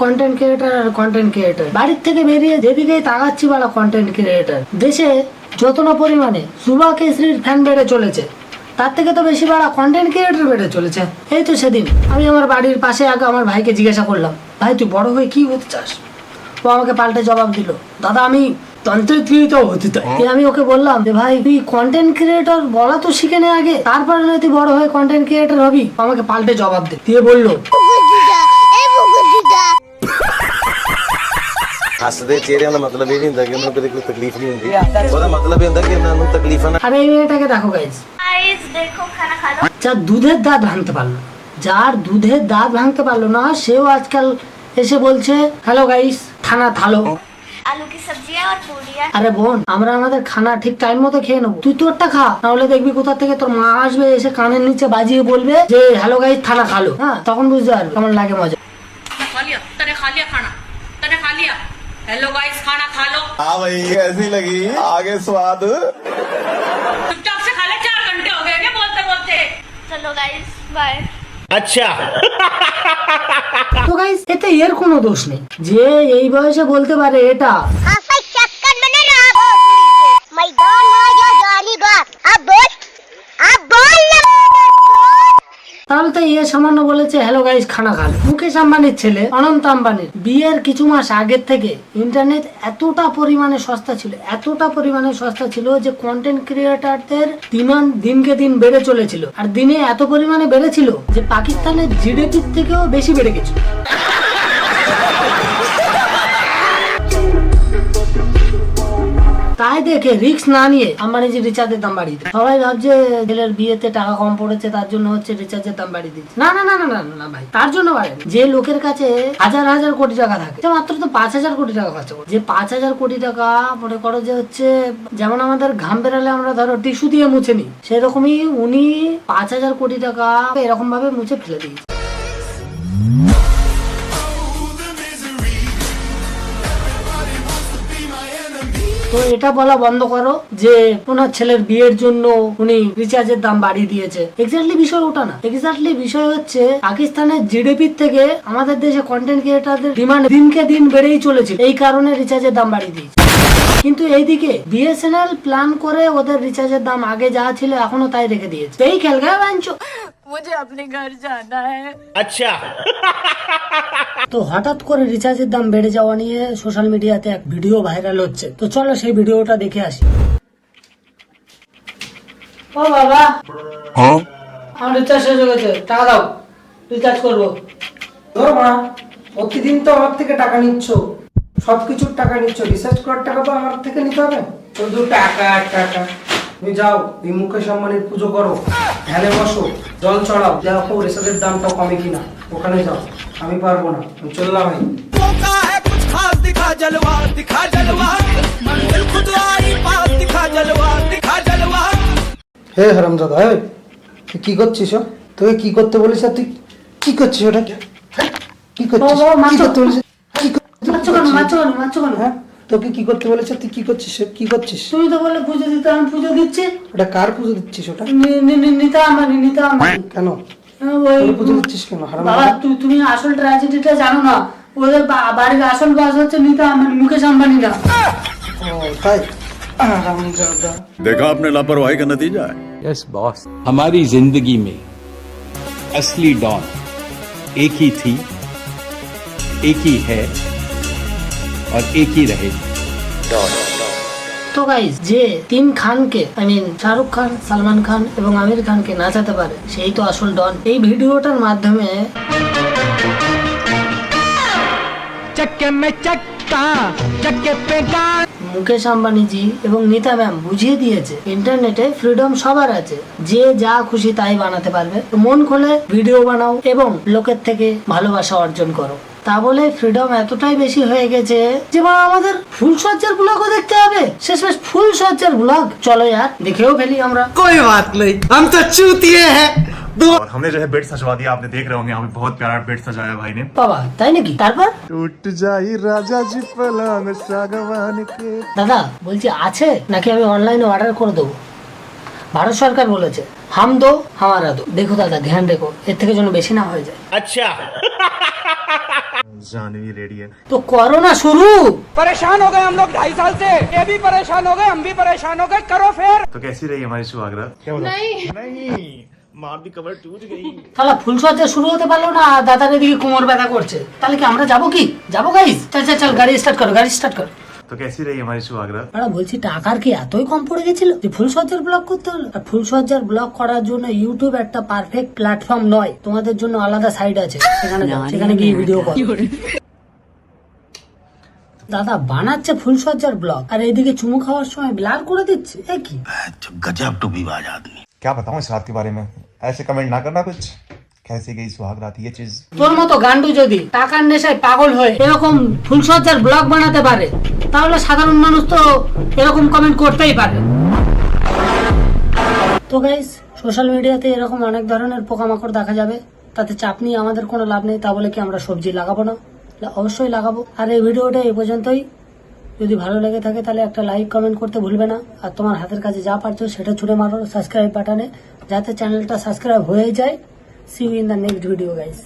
Content creator আর content creator, বাড়ির থেকে বেরিয়ে যেদিকেই তাকাচ্ছি বলা কন্টেন্ট ক্রিয়েটার। দেশে যত না পরিমাণে সুভা কেশরীর ফ্যান বেড়ে চলেছে, তার থেকে তো বেশি বাড়া কন্টেন্ট ক্রিয়েটার বেড়ে চলেছে। এই তো সেদিন আমি আমার বাড়ির পাশে আগে আমার ভাইকে জিজ্ঞাসা করলাম, ভাই তুই বড় হয়ে কি হতে চাস? ও আমাকে পাল্টে জবাব দিল, দাদা আমি তন্ত্রের ক্রিয়েটর হতে চাই। আমি ওকে বললাম যে ভাই তুই কন্টেন্ট ক্রিয়েটর বলা তো শিখে নে আগে, তারপরে না তুই বড় হয়ে কন্টেন্ট ক্রিয়েটর হবি। আমাকে পাল্টে জবাব দিয়ে বললো हसदे चेहरे का मतलब ये नहीं होता कि उन्हें कोई तकलीफ नहीं होती, उसका मतलब ये होता कि उन्हें तकलीफ है ना। আরে এই মেয়েটাকে দেখো গাইস, देखो खाना खा लो। যার দুধের দাঁত ভাঙতে পারলো, যার দুধের দাঁত ভাঙতে পারলো না, সেও আজকাল এসে বলছে হ্যালো গাইস খানা থালো। आलू की सब्जियां और पूरियां। আরে বোন, আমরা আমাদের খানা ঠিক টাইম মতো খেয়ে নেবো, তুই তোরটা খা, নাহলে দেখবি কোথা থেকে তোর মা আসবে, এসে কানের নিচে বাজিয়ে বলবে যে হ্যালো গাইস খানা খালো। হ্যাঁ, তখন বুঝতে পারবে কেমন লাগে মজা। खा लिया तने, खा लिया खाना तने, खा लिया। हेलो गाइस खाना खा लो। हाँ भाई कैसी लगी आगे स्वाद? चुपचाप से खा ले, 4 घंटे हो गए क्या बोलते बोलते। चलो गाइस बाय। अच्छा তো গাইস এতে এর কোনো দোষ নেই যে এই বয়সে বলতে পারে এটা। তাহলে তো ইয়ে সামান্য বলেছে হ্যালো গাইস খানা খান। মুকেশ আম্বানির ছেলে অনন্ত আম্বানির বিয়ের কিছু মাস আগের থেকে ইন্টারনেট এতটা পরিমাণে সস্তা ছিল, এতটা পরিমাণে সস্তা ছিল যে কন্টেন্ট ক্রিয়েটারদের ডিমান্ড দিনকে দিন বেড়ে চলেছিল। আর দিনে এত পরিমাণে বেড়েছিল যে পাকিস্তানের জিডিপির থেকেও বেশি বেড়ে গেছিল। তাই দেখে রিস্ক না নিয়ে আম্বানি যে রিচার্জের দাম বাড়িয়ে দেয়। সবাই ভাবছে ছেলের বিয়েতে টাকা কম পড়েছে তার জন্য হচ্ছে রিচার্জের দাম বাড়িয়ে দিচ্ছে। না না না না না না ভাই, তার জন্য বাড়েনি। যে লোকের কাছে হাজার হাজার কোটি টাকা থাকে, মাত্র তো 5,000 কোটি টাকা খরচা করে, যে 5,000 কোটি টাকা মনে করো যে হচ্ছে যেমন আমাদের ঘাম বেরালে আমরা ধরো টিস্যু দিয়ে মুছে নিই, সেরকমই উনি 5,000 কোটি টাকা এরকম ভাবে মুছে ফেলে দিয়েছে। তো এটা বলা বন্ধ করো যে ওনার ছেলের বিয়ের জন্য উনি রিচার্জের দাম বাড়িয়ে দিয়েছে। এক্স্যাক্টলি বিষয় ওটা না, এক্স্যাক্টলি বিষয় হচ্ছে পাকিস্তানের জিডিপি থেকে আমাদের দেশে কন্টেন্ট ক্রিয়েটারদের ডিমান্ড দিনকে দিন বেড়েই চলেছে, এই কারণে রিচার্জের দাম বাড়িয়ে দিয়েছে। কিন্তু এইদিকে বিএসএনএল প্ল্যান করে ওদের রিচার্জের দাম আগে যা ছিল এখনো তাই রেখে দিয়েছে। এই খেল গায়ে বাঞ্চো, मुझे अपने घर जाना है। अच्छा তো হঠাৎ করে রিচার্জের দাম বেড়ে যাওয়া নিয়ে সোশ্যাল মিডিয়াতে এক ভিডিও ভাইরাল হচ্ছে। তো চলো সেই ভিডিওটা দেখে আসি। ও বাবা, আমার রিচার্জ শেষ হয়ে গেছে, টাকা দাও, রিচার্জ করবো। ধর মা, প্রতিদিন তো আমার থেকে টাকা নিচ্ছ, সবকিছুর টাকা নিচ্ছ, রিসার্চ করার টাকা তো আমার থেকে নিতে হবে। শুধু টাকা আর টাকা। তুমি যাও ওই মুকেশ আম্বানির পুজো করো, ধ্যানে বসো, জল চড়াও, দেখো রিসার্চের দামটা কমে কিনা, ওখানে যাও। আমি পারবো না, আমি চললাম। হে হারামজাদা, হে তুই কি করছিস? তোকে কি করতে বলিস? আর তুই কি করছিস? ওটা কি করছিস? কি করতে বলিস? হ্যাঁ, তোকে কি করতে বলেছে? তুই কি করছিস? কি করছিস? তুমি তো বললে পুজো দিতে, আমি পুজো দিচ্ছি। ওটা কার পুজো দিচ্ছিস? ওটা নিতা আম্বানি, নিতা আম্বানি। কেন ওই পুজো দিচ্ছিস কেন? বাবা তুমি আসল ট্র্যাজেডিটা জানো না, ওদের বাড়ির আসল বাস হচ্ছে নিতা আম্বানি, মুকেশ আম্বানি না। ও তাই? হারামজাদা। देखा आपने लापरवाही का नतीजा है। यस बॉस, हमारी जिंदगी में असली डॉन एक ही थी, एक ही है और एक ही रहेगी। তো গাইস, যে 3 খানকে শাহরুখ খান, সালমান খান এবং আমির খানকে নাচাতে পারে সেই তো আসল ডন। এই ভিডিওটার মাধ্যমে মুকেশ আম্বানি জি এবং নিতা ম্যাম বুঝিয়ে দিয়েছে ইন্টারনেটে ফ্রিডম সবার আছে, যে যা খুশি তাই বানাতে পারবে। মন খুলে ভিডিও বানাও এবং লোকের থেকে ভালোবাসা অর্জন করো। তা বলে ফ্রিডম এতটাই বেশি হয়ে গেছে যে আমাদের ফুল সজ্জার ব্লগও দেখতে হবে। শেষমেশ ফুল সজ্জার ব্লগ চলো यार দেখেও ফেলি আমরা। कोई बात नहीं, हम तो चूतिए हैं। और हमने जो है बेड सजवा दिया, आपने देख रहे होंगे, हमें बहुत प्यारा बेड सजाया भाई ने। বাবা তাই নাকি? তারপর टूट जाई राजा जी पलंग सागवान के। দাদা বলছি আছে নাকি আমি অনলাইনে অর্ডার করে দেবো? ভারত সরকার বলেছে হাম দো হামারা দো। দেখো দাদা ধ্যান রেখো, এর থেকে যেন বেশি না হয়ে যায়। अच्छा जानवी रेडी है তো করোনা শুরু। परेशान हो गए हम लोग 2.5 साल से, ये भी परेशान हो गए, हम भी परेशान हो गए, करो फिर। तो कैसी रही हमारी सुहागरात? क्या बोला? नहीं मार दी कमर टूट गई। তাহলে ফুলসজ্জা শুরু হতে পারলো না, আর দাদার এদিকে কোমর ব্যথা করছে। তাহলে কি আমরা যাবো কি? যাবো গাইস? চল চল চল, গাড়ি স্টার্ট করো, গাড়ি স্টার্ট করো। तो कैसी रही हमारी सुहागरात? আমরা বলছি টাকার কি এতই কম পড়ে গেছিল যে ফুলসজ্জার ব্লগ করতে হলো? আর ফুলসজ্জার ব্লগ করার জন্য ইউটিউব একটা পারফেক্ট প্ল্যাটফর্ম নয়, তোমাদের জন্য আলাদা সাইট আছে, সেখানে যাও, সেখানে গিয়ে ভিডিও করো। দাদা বানাচ্ছে ফুলসজ্জার ব্লগ আর এইদিকে চুমু খাওয়ার সময় ব্লার করে দিচ্ছে, এ কি? गजब टूबीबाज आदमी। क्या बताऊं इस रात के बारे में, ऐसे कमेंट ना करना कुछ। कैसी गई सुहागरात ये चीज? তোর মতো গান্ডু যদি টাকার নেশায় পাগল হয়ে এরকম ফুলসজ্জার ব্লগ বানাতে পারে, তাহলে সাধারণ মানুষ তো এরকম কমেন্ট করতেই পারে। তো গাইস, সোশ্যাল মিডিয়াতে এরকম অনেক ধরনের পোকামাকড় দেখা যাবে, তাতে চাপ নিয়ে আমাদের কোনো লাভ নেই। তা বলে কি আমরা সবজি লাগাবো না? অবশ্যই লাগাবো। আর এই ভিডিওটা এই পর্যন্তই। যদি ভালো লেগে থাকে তাহলে একটা লাইক কমেন্ট করতে ভুলবে না। আর তোমার হাতের কাছে যা পারছো সেটা ছুড়ে মারো সাবস্ক্রাইব বাটনে, যাতে চ্যানেলটা সাবস্ক্রাইব হয়ে যায়। See you in the next video, guys.